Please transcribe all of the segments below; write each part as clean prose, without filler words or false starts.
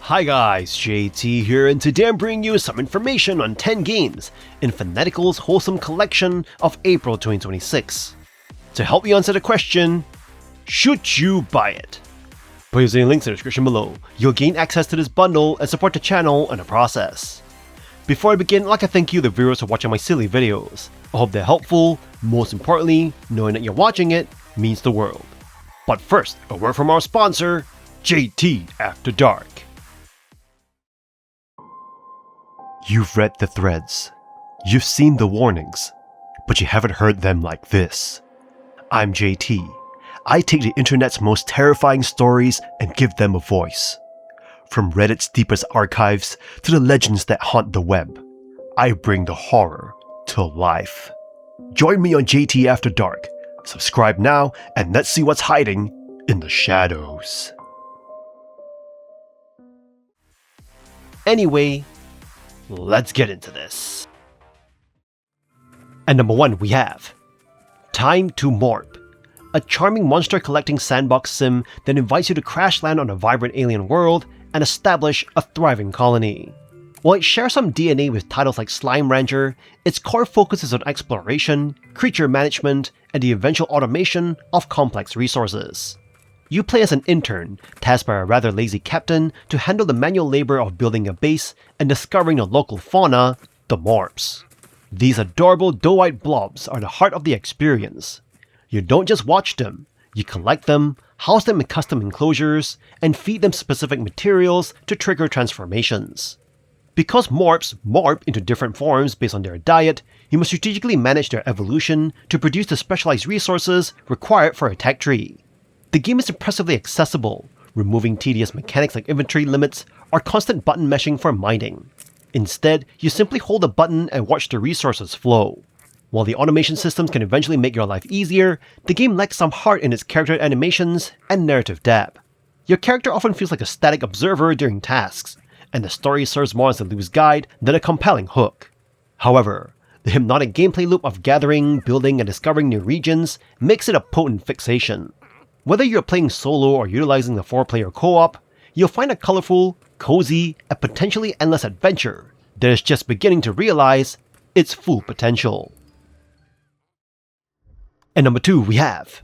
Hi guys, JT here, and today I'm bringing you some information on 10 games in Fanatical's Wholesome collection of April 2026. To help you answer the question, should you buy it? By using links in the description below, you'll gain access to this bundle and support the channel in the process. Before I begin, I'd like to thank you the viewers for watching my silly videos. I hope they're helpful. Most importantly, knowing that you're watching it means the world. But first, a word from our sponsor, JT After Dark. You've read the threads, you've seen the warnings, but you haven't heard them like this. I'm JT. I take the internet's most terrifying stories and give them a voice. From Reddit's deepest archives to the legends that haunt the web, I bring the horror to life. Join me on JT After Dark. Subscribe now and let's see what's hiding in the shadows. Anyway, let's get into this. And number 1 we have Time to Morp, a charming monster collecting sandbox sim that invites you to crash land on a vibrant alien world and establish a thriving colony. While it shares some DNA with titles like Slime Rancher, its core focuses on exploration, creature management, and the eventual automation of complex resources. You play as an intern, tasked by a rather lazy captain to handle the manual labor of building a base and discovering the local fauna, the Morps. These adorable doe-eyed blobs are the heart of the experience. You don't just watch them, you collect them, house them in custom enclosures, and feed them specific materials to trigger transformations. Because Morps morph into different forms based on their diet, you must strategically manage their evolution to produce the specialized resources required for a tech tree. The game is impressively accessible, removing tedious mechanics like inventory limits or constant button meshing for mining. Instead, you simply hold a button and watch the resources flow. While the automation systems can eventually make your life easier, the game lacks some heart in its character animations and narrative depth. Your character often feels like a static observer during tasks, and the story serves more as a loose guide than a compelling hook. However, the hypnotic gameplay loop of gathering, building, and discovering new regions makes it a potent fixation. Whether you're playing solo or utilizing the 4-player co-op, you'll find a colorful, cozy, and potentially endless adventure that is just beginning to realize its full potential. And number 2 we have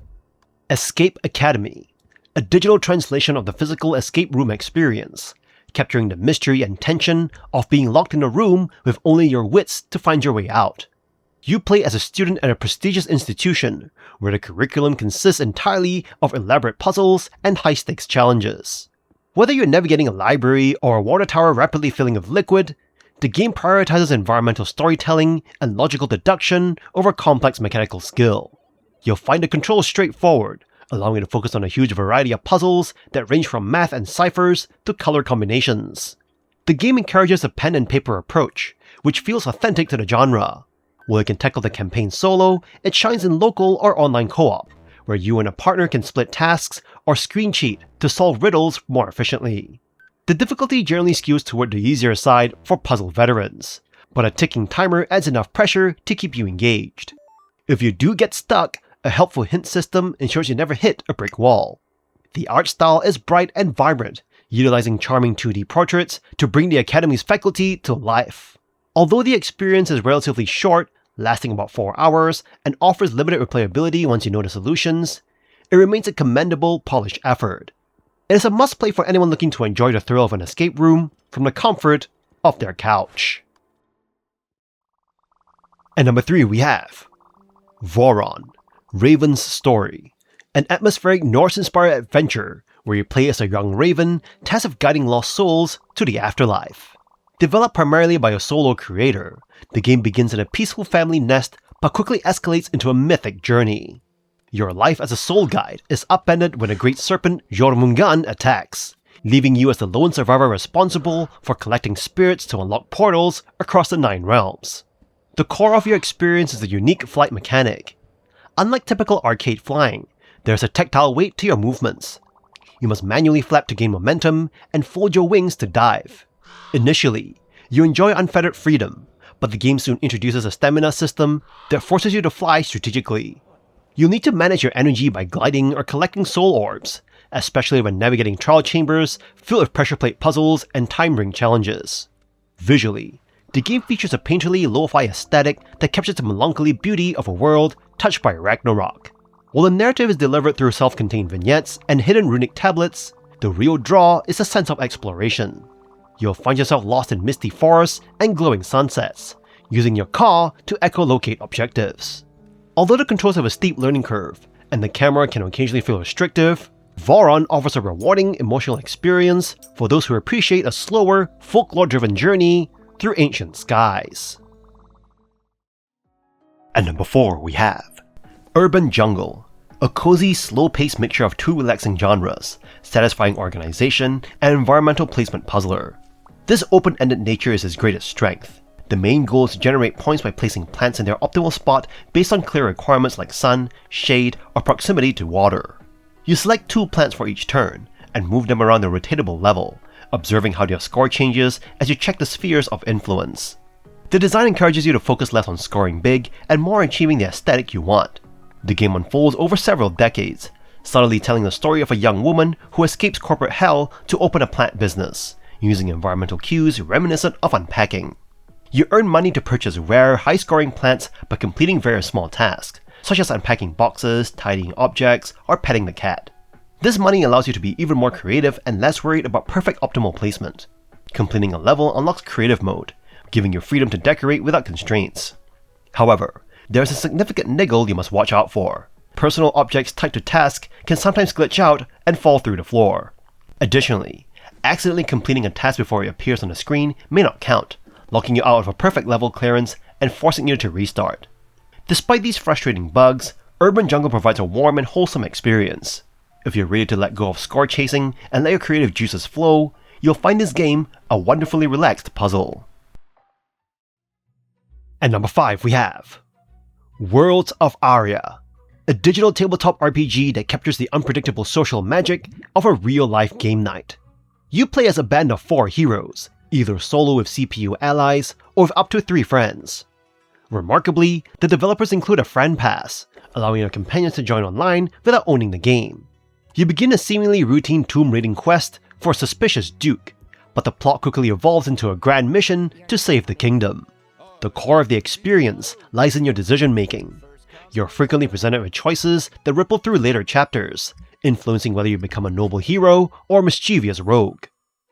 Escape Academy, a digital translation of the physical escape room experience, capturing the mystery and tension of being locked in a room with only your wits to find your way out. You play as a student at a prestigious institution, where the curriculum consists entirely of elaborate puzzles and high-stakes challenges. Whether you're navigating a library or a water tower rapidly filling with liquid, the game prioritizes environmental storytelling and logical deduction over complex mechanical skill. You'll find the controls straightforward, allowing you to focus on a huge variety of puzzles that range from math and ciphers to color combinations. The game encourages a pen and paper approach, which feels authentic to the genre. While you can tackle the campaign solo, it shines in local or online co-op, where you and a partner can split tasks or screen cheat to solve riddles more efficiently. The difficulty generally skews toward the easier side for puzzle veterans, but a ticking timer adds enough pressure to keep you engaged. If you do get stuck, a helpful hint system ensures you never hit a brick wall. The art style is bright and vibrant, utilizing charming 2D portraits to bring the Academy's faculty to life. Although the experience is relatively short, lasting about 4 hours, and offers limited replayability once you know the solutions, it remains a commendable, polished effort. It is a must-play for anyone looking to enjoy the thrill of an escape room from the comfort of their couch. And number 3 we have VORON, Raven's Story, an atmospheric Norse-inspired adventure where you play as a young raven tasked with guiding lost souls to the afterlife. Developed primarily by a solo creator, the game begins in a peaceful family nest but quickly escalates into a mythic journey. Your life as a soul guide is upended when a great serpent Jormungand attacks, leaving you as the lone survivor responsible for collecting spirits to unlock portals across the 9 realms. The core of your experience is a unique flight mechanic. Unlike typical arcade flying, there's a tactile weight to your movements. You must manually flap to gain momentum and fold your wings to dive. Initially, you enjoy unfettered freedom, but the game soon introduces a stamina system that forces you to fly strategically. You'll need to manage your energy by gliding or collecting soul orbs, especially when navigating trial chambers filled with pressure plate puzzles and time ring challenges. Visually, the game features a painterly lo-fi aesthetic that captures the melancholy beauty of a world touched by Ragnarok. While the narrative is delivered through self-contained vignettes and hidden runic tablets, the real draw is a sense of exploration. You'll find yourself lost in misty forests and glowing sunsets, using your car to echolocate objectives. Although the controls have a steep learning curve, and the camera can occasionally feel restrictive, VORON offers a rewarding emotional experience for those who appreciate a slower, folklore-driven journey through ancient skies. At number 4 we have Urban Jungle, a cozy, slow-paced mixture of two relaxing genres, satisfying organization and environmental placement puzzler. This open-ended nature is its greatest strength. The main goal is to generate points by placing plants in their optimal spot based on clear requirements like sun, shade, or proximity to water. You select 2 plants for each turn, and move them around the rotatable level, observing how their score changes as you check the spheres of influence. The design encourages you to focus less on scoring big and more on achieving the aesthetic you want. The game unfolds over several decades, subtly telling the story of a young woman who escapes corporate hell to open a plant business, using environmental cues reminiscent of unpacking. You earn money to purchase rare, high-scoring plants by completing various small tasks, such as unpacking boxes, tidying objects, or petting the cat. This money allows you to be even more creative and less worried about perfect optimal placement. Completing a level unlocks creative mode, giving you freedom to decorate without constraints. However, there's a significant niggle you must watch out for. Personal objects tied to tasks can sometimes glitch out and fall through the floor. Additionally, accidentally completing a task before it appears on the screen may not count, locking you out of a perfect level clearance and forcing you to restart. Despite these frustrating bugs, Urban Jungle provides a warm and wholesome experience. If you're ready to let go of score chasing and let your creative juices flow, you'll find this game a wonderfully relaxed puzzle. At number 5 we have Worlds of Aria, a digital tabletop RPG that captures the unpredictable social magic of a real-life game night. You play as a band of 4 heroes, either solo with CPU allies or with up to 3 friends. Remarkably, the developers include a friend pass, allowing your companions to join online without owning the game. You begin a seemingly routine tomb raiding quest for a suspicious duke, but the plot quickly evolves into a grand mission to save the kingdom. The core of the experience lies in your decision making. You're frequently presented with choices that ripple through later chapters, influencing whether you become a noble hero or a mischievous rogue.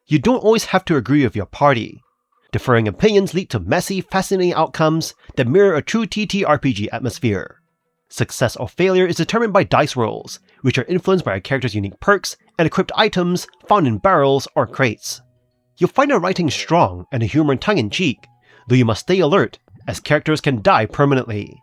You don't always have to agree with your party. Differing opinions lead to messy, fascinating outcomes that mirror a true TTRPG atmosphere. Success or failure is determined by dice rolls, which are influenced by a character's unique perks and equipped items found in barrels or crates. You'll find the writing strong and the humor tongue-in-cheek, though you must stay alert, as characters can die permanently.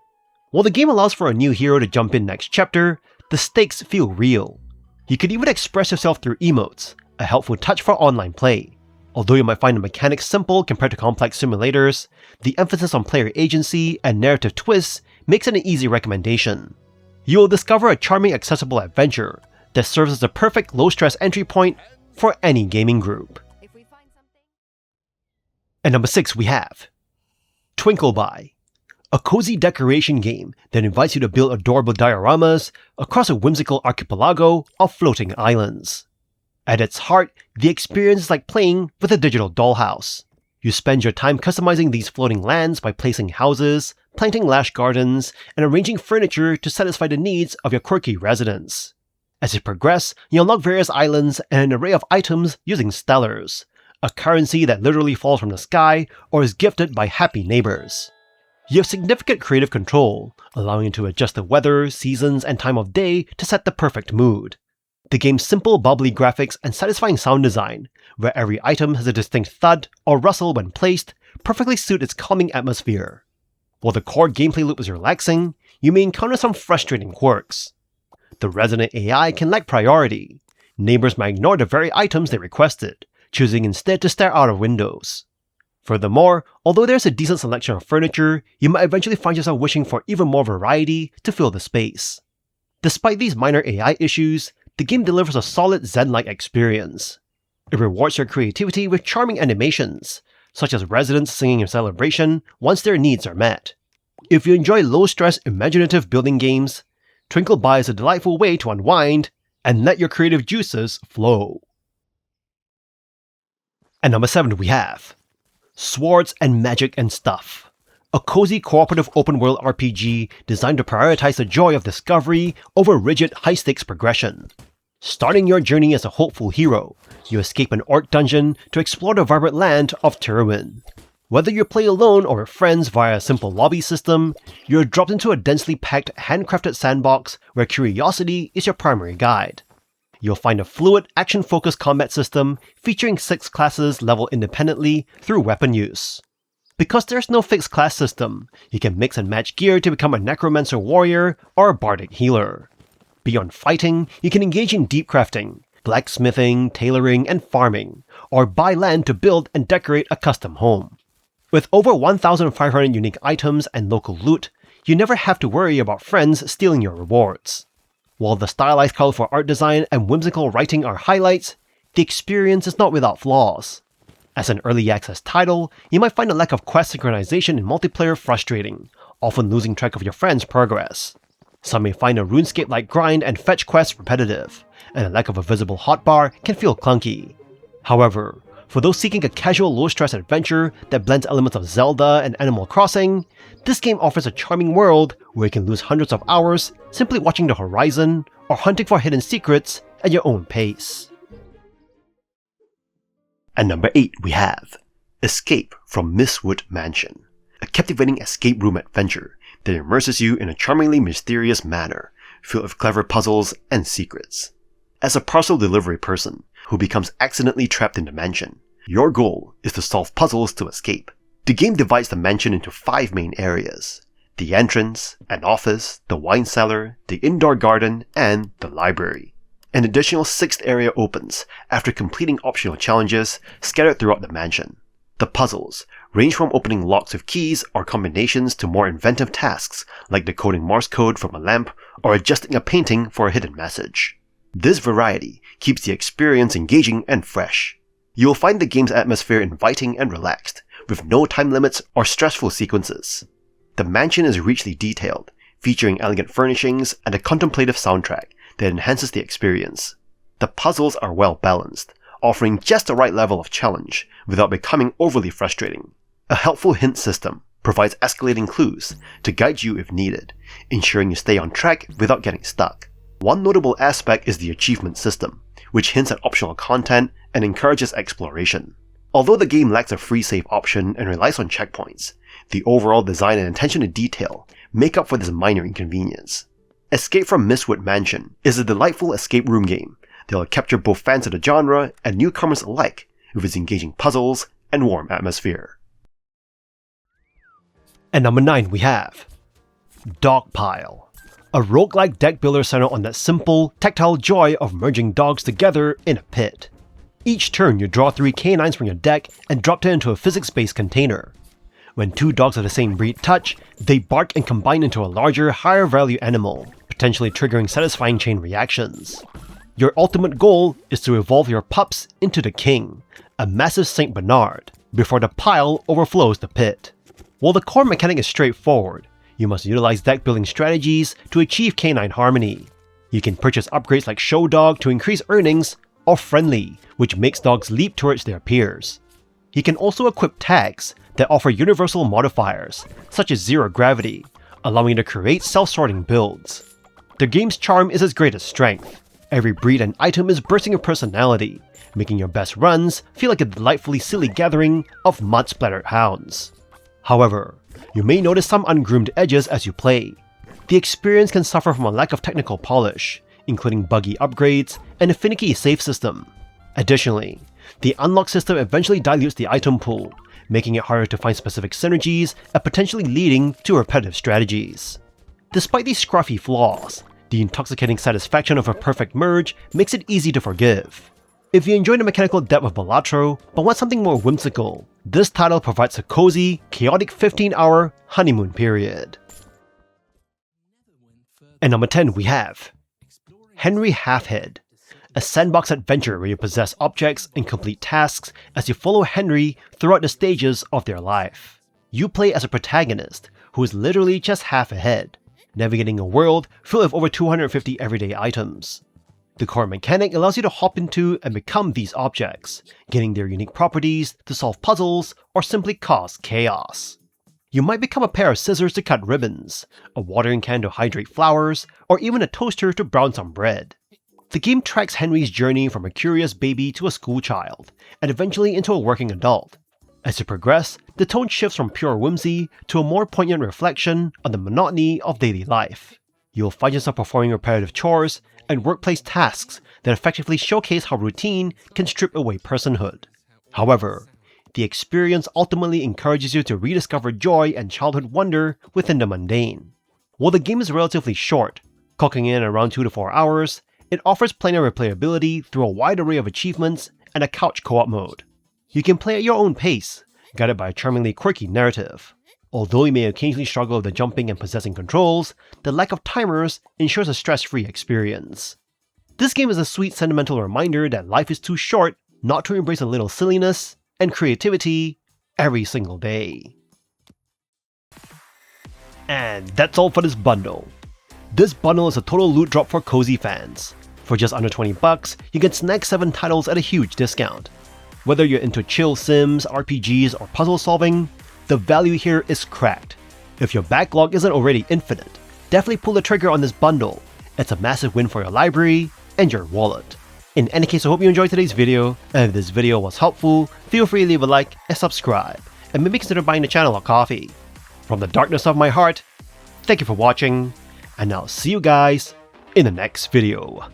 While the game allows for a new hero to jump in next chapter, the stakes feel real. You can even express yourself through emotes, a helpful touch for online play. Although you might find the mechanics simple compared to complex simulators, the emphasis on player agency and narrative twists makes it an easy recommendation. You will discover a charming accessible adventure that serves as the perfect low-stress entry point for any gaming group. At number 6 we have Twinkleby, a cozy decoration game that invites you to build adorable dioramas across a whimsical archipelago of floating islands. At its heart, the experience is like playing with a digital dollhouse. You spend your time customizing these floating lands by placing houses, planting lash gardens, and arranging furniture to satisfy the needs of your quirky residents. As you progress, you unlock various islands and an array of items using stellars, a currency that literally falls from the sky or is gifted by happy neighbors. You have significant creative control, allowing you to adjust the weather, seasons, and time of day to set the perfect mood. The game's simple, bubbly graphics and satisfying sound design, where every item has a distinct thud or rustle when placed, perfectly suit its calming atmosphere. While the core gameplay loop is relaxing, you may encounter some frustrating quirks. The resident AI can lack priority. Neighbors might ignore the very items they requested, choosing instead to stare out of windows. Furthermore, although there's a decent selection of furniture, you might eventually find yourself wishing for even more variety to fill the space. Despite these minor AI issues, the game delivers a solid Zen-like experience. It rewards your creativity with charming animations, such as residents singing in celebration once their needs are met. If you enjoy low-stress, imaginative building games, Twinkleby is a delightful way to unwind and let your creative juices flow. And number 7 we have Swords and Magic and Stuff, a cozy cooperative open-world RPG designed to prioritize the joy of discovery over rigid high-stakes progression. Starting your journey as a hopeful hero, you escape an orc dungeon to explore the vibrant land of Tirwin. Whether you play alone or with friends via a simple lobby system, you're dropped into a densely packed, handcrafted sandbox where curiosity is your primary guide. You'll find a fluid, action-focused combat system featuring 6 classes leveled independently through weapon use. Because there's no fixed class system, you can mix and match gear to become a necromancer warrior or a bardic healer. Beyond fighting, you can engage in deep crafting, blacksmithing, tailoring, and farming, or buy land to build and decorate a custom home. With over 1,500 unique items and local loot, you never have to worry about friends stealing your rewards. While the stylized colorful art design and whimsical writing are highlights, the experience is not without flaws. As an early access title, you might find a lack of quest synchronization in multiplayer frustrating, often losing track of your friends' progress. Some may find a RuneScape-like grind and fetch quests repetitive, and a lack of a visible hotbar can feel clunky. However, for those seeking a casual low-stress adventure that blends elements of Zelda and Animal Crossing, this game offers a charming world where you can lose hundreds of hours simply watching the horizon or hunting for hidden secrets at your own pace. And number 8 we have Escape from Mystwood Mansion, a captivating escape room adventure that immerses you in a charmingly mysterious manner, filled with clever puzzles and secrets. As a parcel delivery person who becomes accidentally trapped in the mansion, your goal is to solve puzzles to escape. The game divides the mansion into 5 main areas: the entrance, an office, the wine cellar, the indoor garden, and the library. An additional 6th area opens after completing optional challenges scattered throughout the mansion. The puzzles range from opening locks with keys or combinations to more inventive tasks like decoding Morse code from a lamp or adjusting a painting for a hidden message. This variety keeps the experience engaging and fresh. You will find the game's atmosphere inviting and relaxed, with no time limits or stressful sequences. The mansion is richly detailed, featuring elegant furnishings and a contemplative soundtrack that enhances the experience. The puzzles are well balanced, offering just the right level of challenge without becoming overly frustrating. A helpful hint system provides escalating clues to guide you if needed, ensuring you stay on track without getting stuck. One notable aspect is the achievement system, which hints at optional content and encourages exploration. Although the game lacks a free save option and relies on checkpoints, the overall design and attention to detail make up for this minor inconvenience. Escape from Mystwood Mansion is a delightful escape room game that will capture both fans of the genre and newcomers alike with its engaging puzzles and warm atmosphere. And number 9 we have Dogpile, a roguelike deck builder centered on that simple, tactile joy of merging dogs together in a pit. Each turn you draw 3 canines from your deck and drop them into a physics-based container. When 2 dogs of the same breed touch, they bark and combine into a larger, higher value animal, potentially triggering satisfying chain reactions. Your ultimate goal is to evolve your pups into the king, a massive Saint Bernard, before the pile overflows the pit. While the core mechanic is straightforward, you must utilize deck building strategies to achieve canine harmony. You can purchase upgrades like Show Dog to increase earnings, or Friendly, which makes dogs leap towards their peers. You can also equip tags that offer universal modifiers, such as Zero Gravity, allowing you to create self-sorting builds. The game's charm is its greatest strength. Every breed and item is bursting with personality, making your best runs feel like a delightfully silly gathering of mud-splattered hounds. However, you may notice some ungroomed edges as you play. The experience can suffer from a lack of technical polish, including buggy upgrades and a finicky save system. Additionally, the unlock system eventually dilutes the item pool, making it harder to find specific synergies and potentially leading to repetitive strategies. Despite these scruffy flaws, the intoxicating satisfaction of a perfect merge makes it easy to forgive. If you enjoy the mechanical depth of Balatro, but want something more whimsical, this title provides a cozy, chaotic 15-hour honeymoon period. And number 10 we have Henry Halfhead, a sandbox adventure where you possess objects and complete tasks as you follow Henry throughout the stages of their life. You play as a protagonist who is literally just half ahead, navigating a world filled with over 250 everyday items. The core mechanic allows you to hop into and become these objects, gaining their unique properties to solve puzzles or simply cause chaos. You might become a pair of scissors to cut ribbons, a watering can to hydrate flowers, or even a toaster to brown some bread. The game tracks Henry's journey from a curious baby to a schoolchild, and eventually into a working adult. As you progress, the tone shifts from pure whimsy to a more poignant reflection on the monotony of daily life. You'll find yourself performing repetitive chores and workplace tasks that effectively showcase how routine can strip away personhood. However, the experience ultimately encourages you to rediscover joy and childhood wonder within the mundane. While the game is relatively short, clocking in around 2 to 4 hours, it offers plenty of replayability through a wide array of achievements and a couch co-op mode. You can play at your own pace, guided by a charmingly quirky narrative. Although you may occasionally struggle with the jumping and possessing controls, the lack of timers ensures a stress-free experience. This game is a sweet sentimental reminder that life is too short not to embrace a little silliness and creativity every single day. And that's all for this bundle. This bundle is a total loot drop for cozy fans. For just under $20, you can snag 7 titles at a huge discount. Whether you're into chill sims, RPGs, or puzzle solving, the value here is cracked. If your backlog isn't already infinite, definitely pull the trigger on this bundle. It's a massive win for your library and your wallet. In any case, I hope you enjoyed today's video, and if this video was helpful, feel free to leave a like and subscribe, and maybe consider buying the channel a coffee. From the darkness of my heart, thank you for watching, and I'll see you guys in the next video.